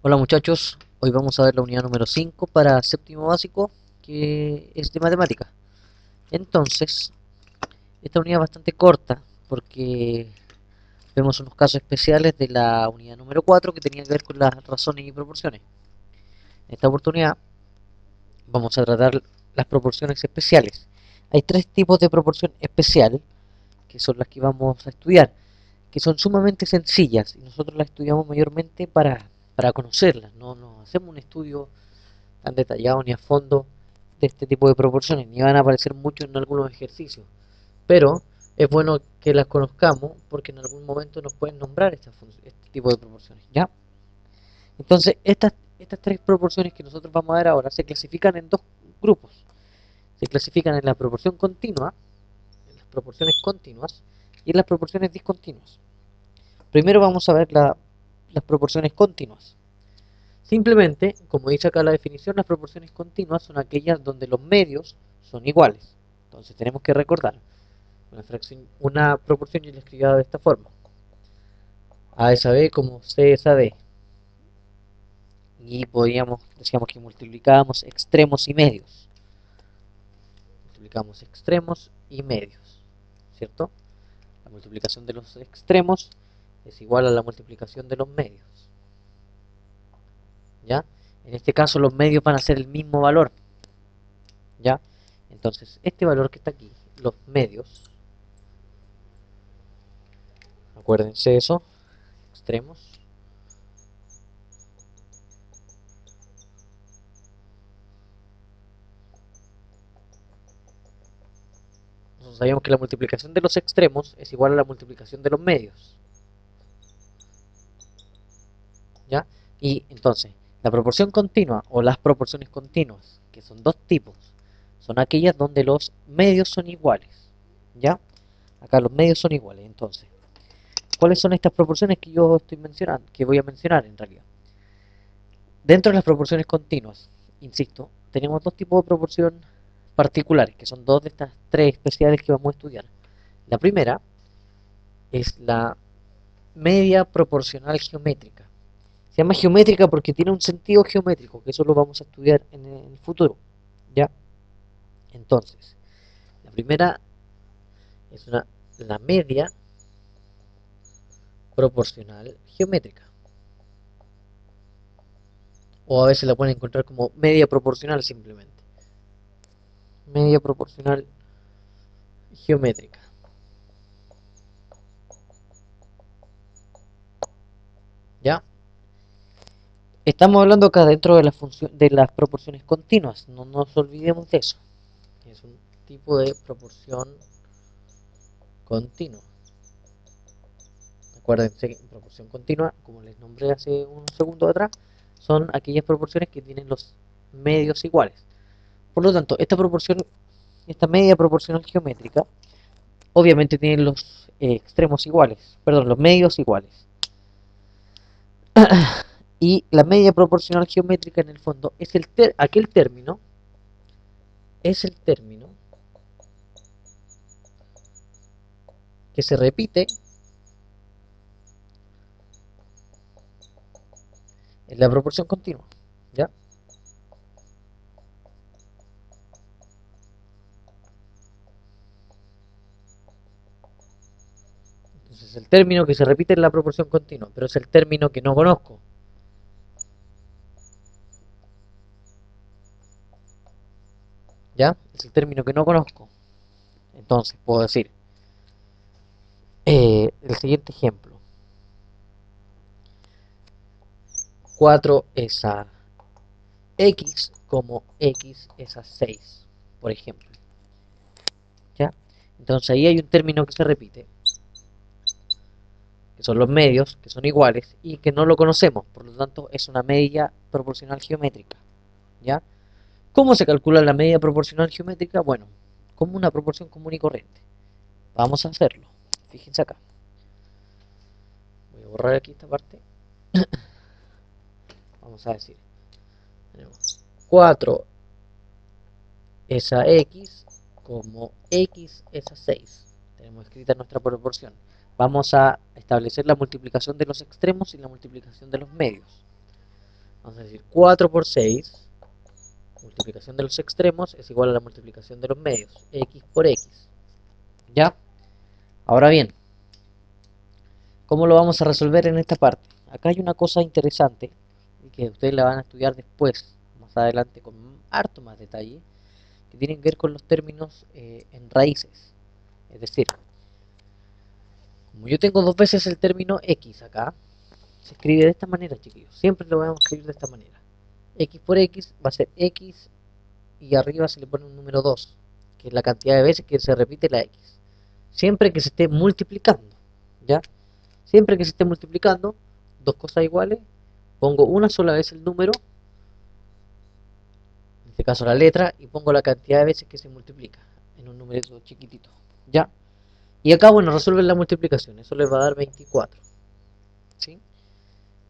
Hola muchachos, hoy vamos a ver la unidad número 5 para séptimo básico, que es de matemática. Entonces, esta unidad es bastante corta porque vemos unos casos especiales de la unidad número 4 que tenían que ver con las razones y proporciones. En esta oportunidad vamos a tratar las proporciones especiales. Hay tres tipos de proporción especial, que son las que vamos a estudiar, que son sumamente sencillas y nosotros las estudiamos mayormente para conocerlas. No hacemos un estudio tan detallado ni a fondo de este tipo de proporciones, ni van a aparecer mucho en algunos ejercicios, pero es bueno que las conozcamos porque en algún momento nos pueden nombrar este tipo de proporciones, ¿ya? Entonces, estas tres proporciones que nosotros vamos a ver ahora se clasifican en dos grupos. Se clasifican en la proporción continua, en las proporciones continuas y en las proporciones discontinuas. Primero vamos a ver las proporciones continuas. Simplemente, como dice acá la definición, las proporciones continuas son aquellas donde los medios son iguales. Entonces tenemos que recordar, una proporción yo la escribía de esta forma. A es a B como C es a D. Y decíamos que multiplicábamos extremos y medios. Multiplicamos extremos y medios, ¿cierto? La multiplicación de los extremos es igual a la multiplicación de los medios, ¿ya? En este caso los medios van a ser el mismo valor, ¿ya? Entonces, este valor que está aquí, los medios, acuérdense eso, extremos, nosotros sabíamos que la multiplicación de los extremos es igual a la multiplicación de los medios, ¿ya? Y entonces, la proporción continua o las proporciones continuas, que son dos tipos, son aquellas donde los medios son iguales, ¿ya? Acá los medios son iguales, entonces, ¿cuáles son estas proporciones que yo estoy mencionando, que voy a mencionar en realidad? Dentro de las proporciones continuas, insisto, tenemos dos tipos de proporción particulares, que son dos de estas tres especiales que vamos a estudiar. La primera es la media proporcional geométrica. Se llama geométrica porque tiene un sentido geométrico, que eso lo vamos a estudiar en el futuro. ¿Ya? Entonces, la primera es la media proporcional geométrica. O a veces la pueden encontrar como media proporcional simplemente. Media proporcional geométrica. ¿Ya? Estamos hablando acá dentro de de las proporciones continuas. No nos olvidemos de eso. Es un tipo de proporción continua. Acuérdense que proporción continua, como les nombré hace un segundo atrás, son aquellas proporciones que tienen los medios iguales. Por lo tanto, esta media proporcional geométrica, obviamente tiene los extremos iguales, perdón, los medios iguales. Y la media proporcional geométrica en el fondo es aquel término, es el término que se repite en la proporción continua, ¿ya? Entonces el término que se repite en la proporción continua, pero es el término que no conozco, ¿ya? Es el término que no conozco. Entonces puedo decir el siguiente ejemplo. 4 es a x como x es a 6, por ejemplo, ¿ya? Entonces ahí hay un término que se repite, que son los medios, que son iguales y que no lo conocemos, por lo tanto es una media proporcional geométrica, ¿ya? ¿Cómo se calcula la media proporcional geométrica? Bueno, como una proporción común y corriente. Vamos a hacerlo. Fíjense acá. Voy a borrar aquí esta parte. Vamos a decir, tenemos 4 es a x como x es a 6. Tenemos escrita nuestra proporción. Vamos a establecer la multiplicación de los extremos y la multiplicación de los medios. Vamos a decir 4 por 6, multiplicación de los extremos es igual a la multiplicación de los medios, x por x. ¿Ya? Ahora bien, ¿cómo lo vamos a resolver en esta parte? Acá hay una cosa interesante y que ustedes la van a estudiar después, más adelante, con harto más detalle, que tienen que ver con los términos en raíces. Es decir, como yo tengo dos veces el término x acá, se escribe de esta manera, chiquillos. Siempre lo vamos a escribir de esta manera. X por x va a ser x y arriba se le pone un número 2, que es la cantidad de veces que se repite la x. Siempre que se esté multiplicando, ¿ya? Siempre que se esté multiplicando, dos cosas iguales, pongo una sola vez el número, en este caso la letra, y pongo la cantidad de veces que se multiplica en un número chiquitito, ¿ya? Y acá, bueno, resuelven la multiplicación, eso les va a dar 24, ¿sí?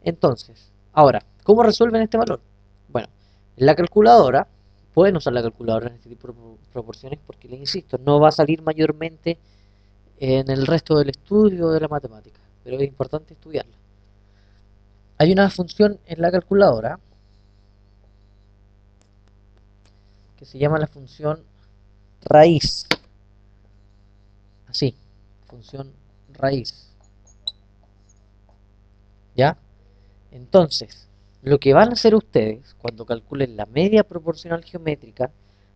Entonces, ahora, ¿cómo resuelven este valor? Bueno, en la calculadora, pueden usar la calculadora en este tipo de proporciones porque, les insisto, no va a salir mayormente en el resto del estudio de la matemática, pero es importante estudiarla. Hay una función en la calculadora que se llama la función raíz. Así, función raíz. ¿Ya? Entonces, lo que van a hacer ustedes cuando calculen la media proporcional geométrica,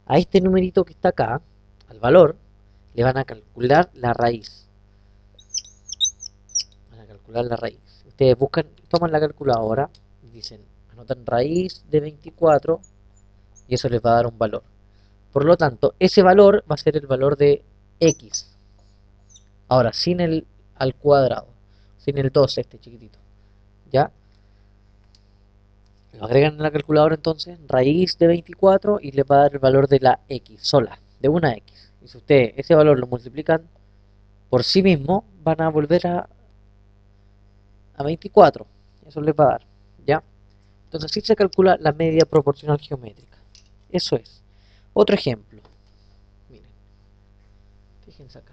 a este numerito que está acá, al valor, le van a calcular la raíz. Van a calcular la raíz. Ustedes buscan, toman la calculadora y dicen, anotan raíz de 24 y eso les va a dar un valor. Por lo tanto, ese valor va a ser el valor de x. Ahora, sin el al cuadrado, sin el 2 este chiquitito. ¿Ya? Lo agregan en la calculadora entonces, raíz de 24 y le va a dar el valor de la x sola, de una x. Y si ustedes ese valor lo multiplican por sí mismo, van a volver a 24. Eso les va a dar, ¿ya? Entonces así se calcula la media proporcional geométrica. Eso es. Otro ejemplo. Miren, fíjense acá.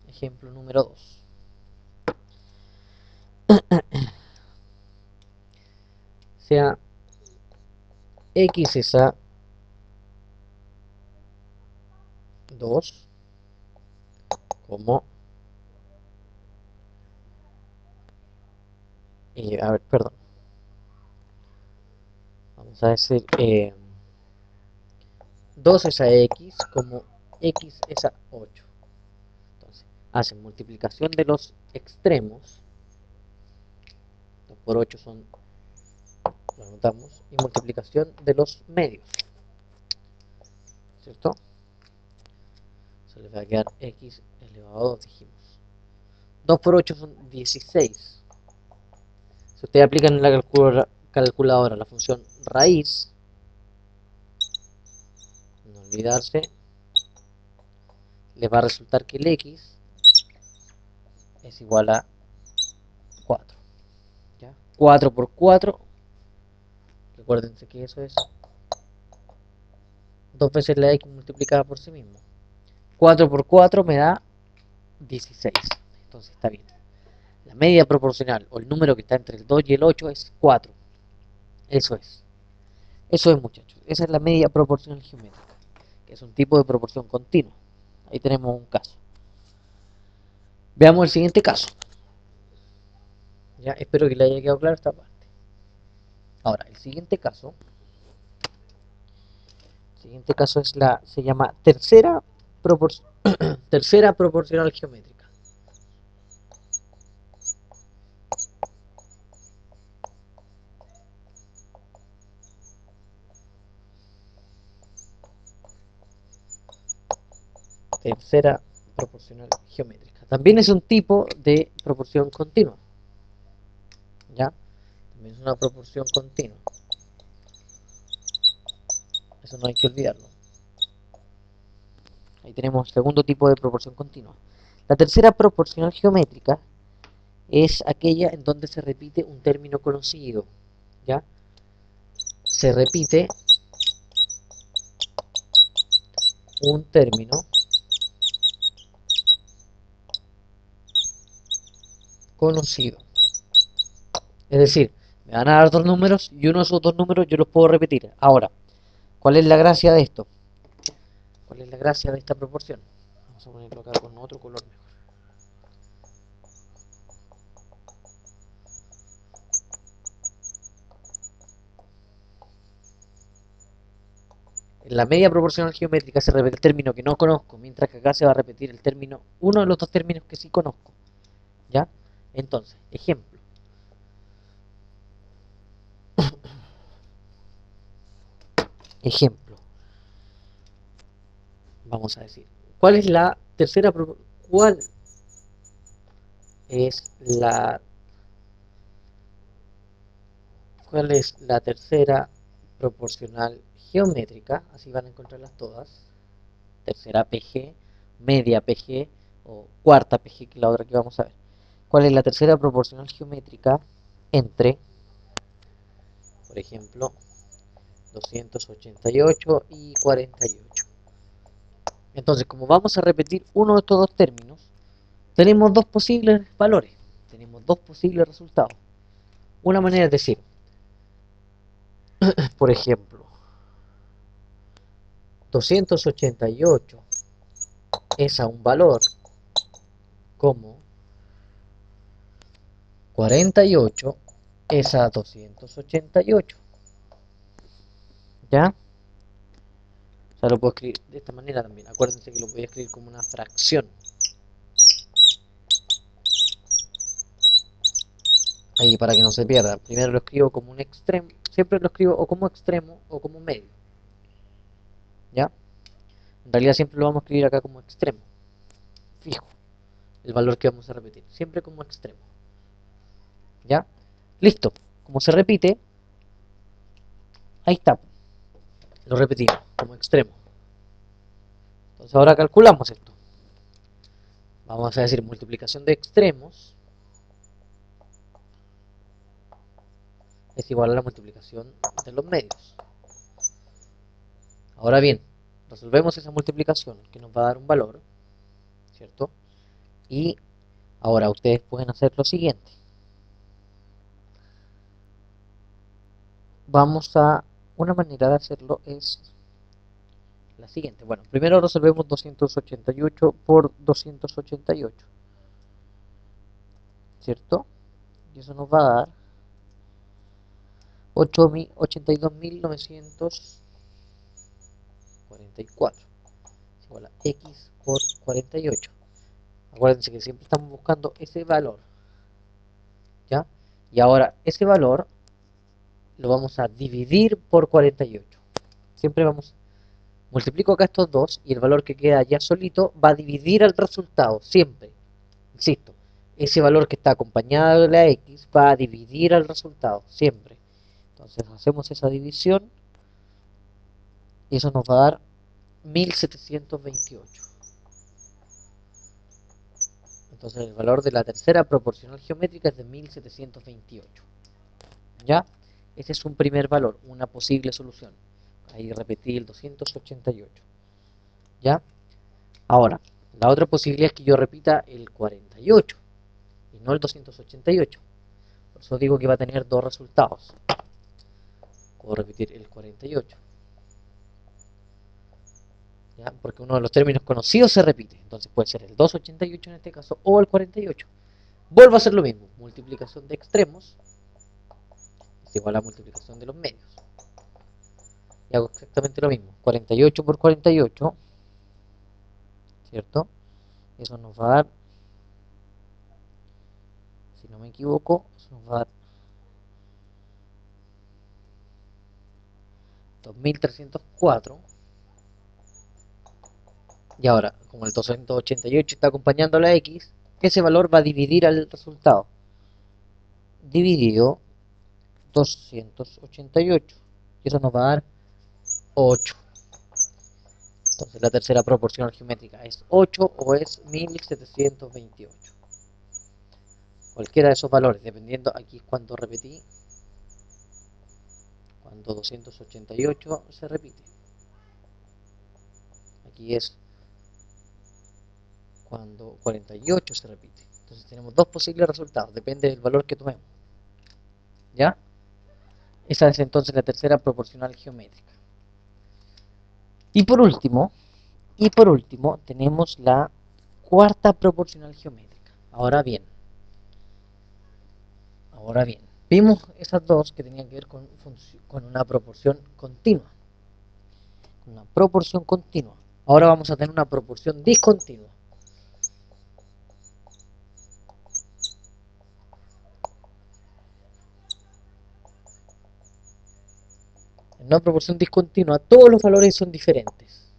Ejemplo número 2. Sea x es a 2 como a ver, perdón, vamos a decir 2 es a x como x es a 8. Entonces hacen multiplicación de los extremos, 2 por 8 son, lo anotamos, y multiplicación de los medios, ¿cierto? Se les va a quedar x elevado a 2, dijimos. 2 por 8 son 16. Si ustedes aplican en la calculadora la función raíz, no olvidarse, les va a resultar que el x es igual a 4. ¿Ya? 4 por 4, recuérdense que eso es 2 veces la x multiplicada por sí mismo. 4 por 4 me da 16. Entonces está bien. La media proporcional o el número que está entre el 2 y el 8 es 4. Eso es. Eso es, muchachos. Esa es la media proporcional geométrica, que es un tipo de proporción continua. Ahí tenemos un caso. Veamos el siguiente caso. Ya, espero que le haya quedado claro esta parte. Ahora, el siguiente caso es se llama tercera proporcional geométrica. Tercera proporcional geométrica. También es un tipo de proporción continua. ¿Ya? También es una proporción continua. Eso no hay que olvidarlo. Ahí tenemos el segundo tipo de proporción continua. La tercera proporcional geométrica es aquella en donde se repite un término conocido. ¿Ya? Se repite un término conocido. Es decir, Me van a dar dos números y uno de esos dos números yo los puedo repetir. Ahora, ¿cuál es la gracia de esto? ¿Cuál es la gracia de esta proporción? Vamos a ponerlo acá con otro color mejor. En la media proporcional geométrica se repite el término que no conozco, mientras que acá se va a repetir el término, uno de los dos términos que sí conozco. ¿Ya? Entonces, ejemplo. Ejemplo. Vamos a decir, ¿cuál es la tercera cuál es la cuál es la tercera proporcional geométrica? Así van a encontrarlas todas. Tercera PG, media PG o cuarta PG, que es la otra que vamos a ver. ¿Cuál es la tercera proporcional geométrica entre, por ejemplo, 288 y 48? Entonces, como vamos a repetir uno de estos dos términos, tenemos dos posibles valores, tenemos dos posibles resultados. Una manera es decir, por ejemplo, 288 es a un valor como 48 es a 288. ¿Ya? O sea, lo puedo escribir de esta manera también. Acuérdense que lo voy a escribir como una fracción. Ahí para que no se pierda. Primero lo escribo como un extremo. Siempre lo escribo o como extremo o como medio. ¿Ya? En realidad siempre lo vamos a escribir acá como extremo. Fijo. El valor que vamos a repetir. Siempre como extremo. ¿Ya? Listo. Como se repite, ahí está. Lo repetimos como extremo. Entonces ahora calculamos esto. Vamos a decir multiplicación de extremos es igual a la multiplicación de los medios. Ahora bien, resolvemos esa multiplicación que nos va a dar un valor, ¿cierto? Y ahora ustedes pueden hacer lo siguiente. Una manera de hacerlo es la siguiente. Bueno, primero resolvemos 288 por 288, ¿cierto? Y eso nos va a dar 82.944 es igual a x por 48. Acuérdense que siempre estamos buscando ese valor, ¿ya? Y ahora ese valor lo vamos a dividir por 48. Siempre multiplico acá estos dos y el valor que queda ya solito va a dividir al resultado, siempre. Insisto, ese valor que está acompañado de la x va a dividir al resultado, siempre. Entonces hacemos esa división y eso nos va a dar 1728. Entonces el valor de la tercera proporcional geométrica es de 1728. ¿Ya? Ese es un primer valor, una posible solución. Ahí repetí el 288. ¿Ya? Ahora, la otra posibilidad es que yo repita el 48 y no el 288. Por eso digo que va a tener dos resultados. Puedo repetir el 48. ¿Ya? Porque uno de los términos conocidos se repite. Entonces puede ser el 288 en este caso o el 48. Vuelvo a hacer lo mismo. Multiplicación de extremos es igual a multiplicación de los medios. Y hago exactamente lo mismo. 48 por 48, ¿cierto? Eso nos va a dar, si no me equivoco, eso nos va a dar 2304. Y ahora, como el 288 está acompañando a la x, ese valor va a dividir al resultado. Dividido 288. Y eso nos va a dar 8. Entonces la tercera proporción geométrica es 8 o es 1728. Cualquiera de esos valores, dependiendo, aquí es cuando repetí, cuando 288 se repite. Aquí es cuando 48 se repite. Entonces tenemos dos posibles resultados, depende del valor que tomemos. ¿Ya? Esa es entonces la tercera proporcional geométrica. Y por último, tenemos la cuarta proporcional geométrica. Ahora bien, vimos esas dos que tenían que ver con una proporción continua. Una proporción continua. Ahora vamos a tener una proporción discontinua. En una proporción discontinua, todos los valores son diferentes.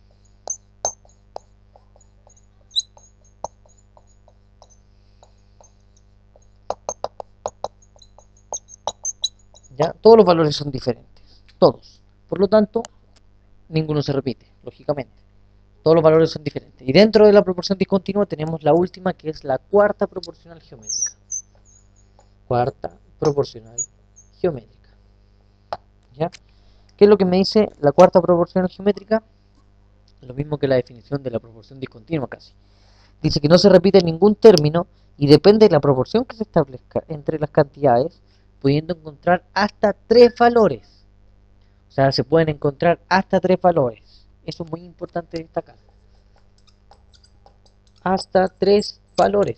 ¿Ya? Todos los valores son diferentes. Todos. Por lo tanto, ninguno se repite, lógicamente. Todos los valores son diferentes. Y dentro de la proporción discontinua tenemos la última, que es la cuarta proporcional geométrica. Cuarta proporcional geométrica. ¿Ya? ¿Qué es lo que me dice la cuarta proporcional geométrica? Lo mismo que la definición de la proporción discontinua casi. Dice que no se repite ningún término y depende de la proporción que se establezca entre las cantidades, pudiendo encontrar hasta tres valores. O sea, se pueden encontrar hasta tres valores. Eso es muy importante destacar. Hasta tres valores.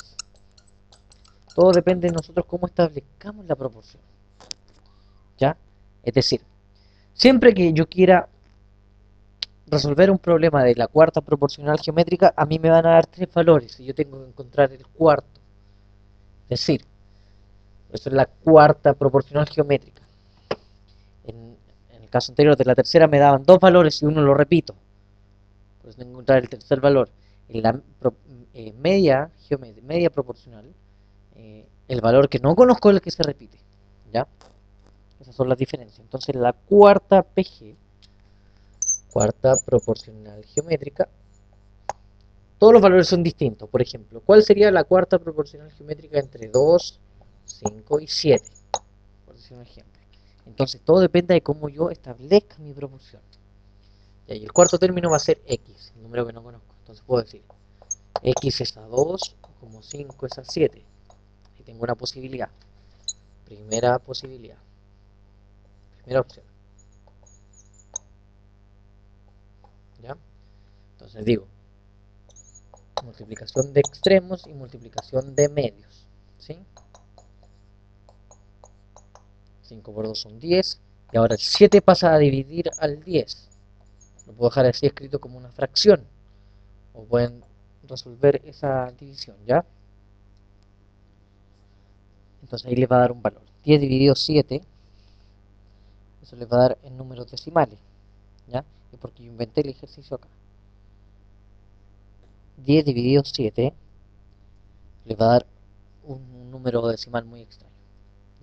Todo depende de nosotros cómo establezcamos la proporción. ¿Ya? Es decir, siempre que yo quiera resolver un problema de la cuarta proporcional geométrica, a mí me van a dar tres valores y yo tengo que encontrar el cuarto. Es decir, eso es la cuarta proporcional geométrica. En el caso anterior de la tercera me daban dos valores y uno lo repito. Pues tengo que encontrar el tercer valor. En la media proporcional, el valor que no conozco es el que se repite. ¿Ya? Esas son las diferencias. Entonces la cuarta PG, cuarta proporcional geométrica, todos los valores son distintos. Por ejemplo, ¿cuál sería la cuarta proporcional geométrica entre 2, 5 y 7? Por decir un ejemplo. Entonces todo depende de cómo yo establezca mi proporción. Y el cuarto término va a ser x, el número que no conozco. Entonces puedo decir x es a 2, como 5 es a 7. Ahí tengo una posibilidad. Primera posibilidad. Primera opción. ¿Ya? Entonces digo, multiplicación de extremos y multiplicación de medios. ¿Sí? 5 por 2 son 10. Y ahora el 7 pasa a dividir al 10. Lo puedo dejar así escrito como una fracción. O pueden resolver esa división, ¿ya? Entonces ahí les va a dar un valor. 10 dividido 7, eso les va a dar en números decimales, ¿ya? Es porque yo inventé el ejercicio acá. 10 dividido 7 les va a dar un número decimal muy extraño,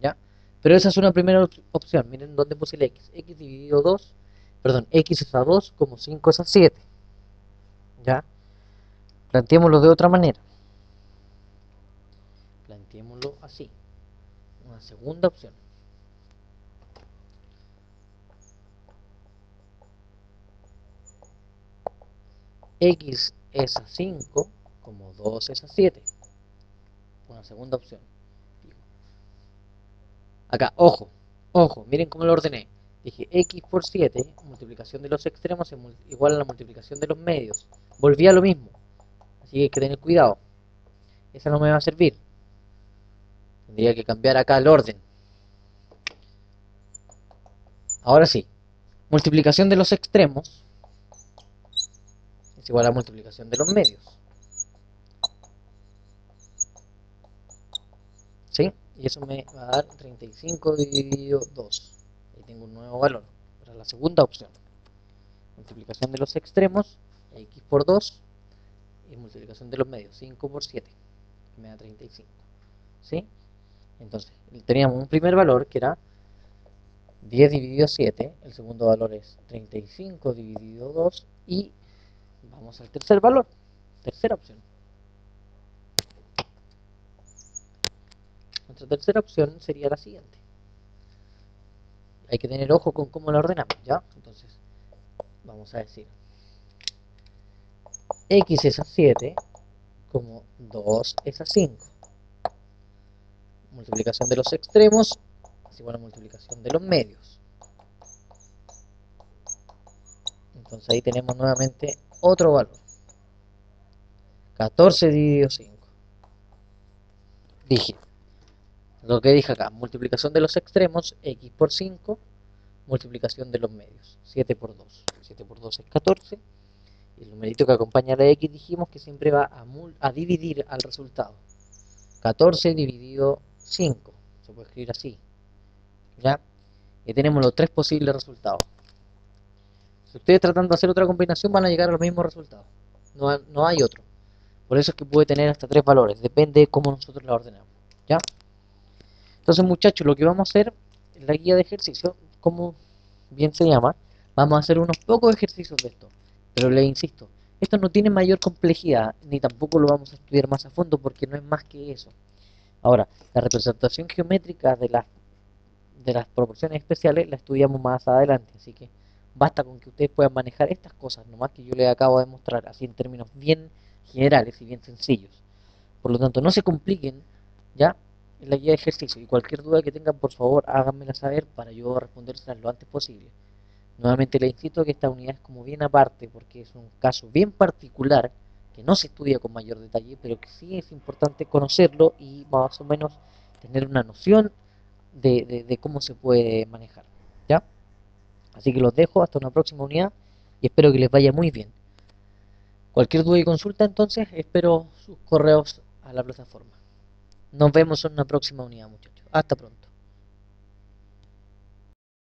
¿ya? Pero esa es una primera opción. Miren dónde puse el x. X dividido 2, perdón, x es a 2 como 5 es a 7, ¿ya? Planteémoslo de otra manera. Planteémoslo así. Una segunda opción. X es a 5 como 2 es a 7. Una segunda opción. Acá, ojo, ojo, miren cómo lo ordené. Dije x por 7, multiplicación de los extremos es igual a la multiplicación de los medios. Volví a lo mismo. Así que hay que tener cuidado. Esa no me va a servir. Tendría que cambiar acá el orden. Ahora sí. Multiplicación de los extremos es igual a multiplicación de los medios. ¿Sí? Y eso me va a dar 35 dividido 2. Ahí tengo un nuevo valor. Para la segunda opción. Multiplicación de los extremos, x por 2. Y multiplicación de los medios, 5 por 7. Que me da 35. ¿Sí? Entonces, teníamos un primer valor que era 10 dividido 7. El segundo valor es 35 dividido 2. Y vamos al tercer valor. Tercera opción. Nuestra tercera opción sería la siguiente. Hay que tener ojo con cómo la ordenamos, ¿ya? Entonces, vamos a decir x es a 7 como 2 es a 5. Multiplicación de los extremos, es igual a multiplicación de los medios. Entonces ahí tenemos nuevamente otro valor. 14 dividido 5. Dije, lo que dije acá, multiplicación de los extremos, x por 5, multiplicación de los medios, 7 por 2. 7 por 2 es 14. Y el numerito que acompaña a la x dijimos que siempre va a dividir al resultado. 14 dividido 5. Se puede escribir así. ¿Ya? Y tenemos los tres posibles resultados. Si ustedes tratan de hacer otra combinación van a llegar a los mismos resultados. No hay otro. Por eso es que puede tener hasta tres valores. Depende de cómo nosotros la ordenamos. ¿Ya? Entonces, muchachos, lo que vamos a hacer en la guía de ejercicio, como bien se llama, vamos a hacer unos pocos ejercicios de esto. Pero les insisto, esto no tiene mayor complejidad, ni tampoco lo vamos a estudiar más a fondo porque no es más que eso. Ahora, la representación geométrica de las proporciones especiales la estudiamos más adelante, así que basta con que ustedes puedan manejar estas cosas, nomás que yo les acabo de mostrar, así en términos bien generales y bien sencillos. Por lo tanto, no se compliquen, ¿ya? En la guía de ejercicio, y cualquier duda que tengan, por favor, háganmela saber para yo respondérselas lo antes posible. Nuevamente les insisto que esta unidad es como bien aparte, porque es un caso bien particular, que no se estudia con mayor detalle, pero que sí es importante conocerlo y más o menos tener una noción de cómo se puede manejar, ¿ya? Así que los dejo hasta una próxima unidad y espero que les vaya muy bien. Cualquier duda y consulta, entonces, espero sus correos a la plataforma. Nos vemos en una próxima unidad, muchachos. Hasta pronto.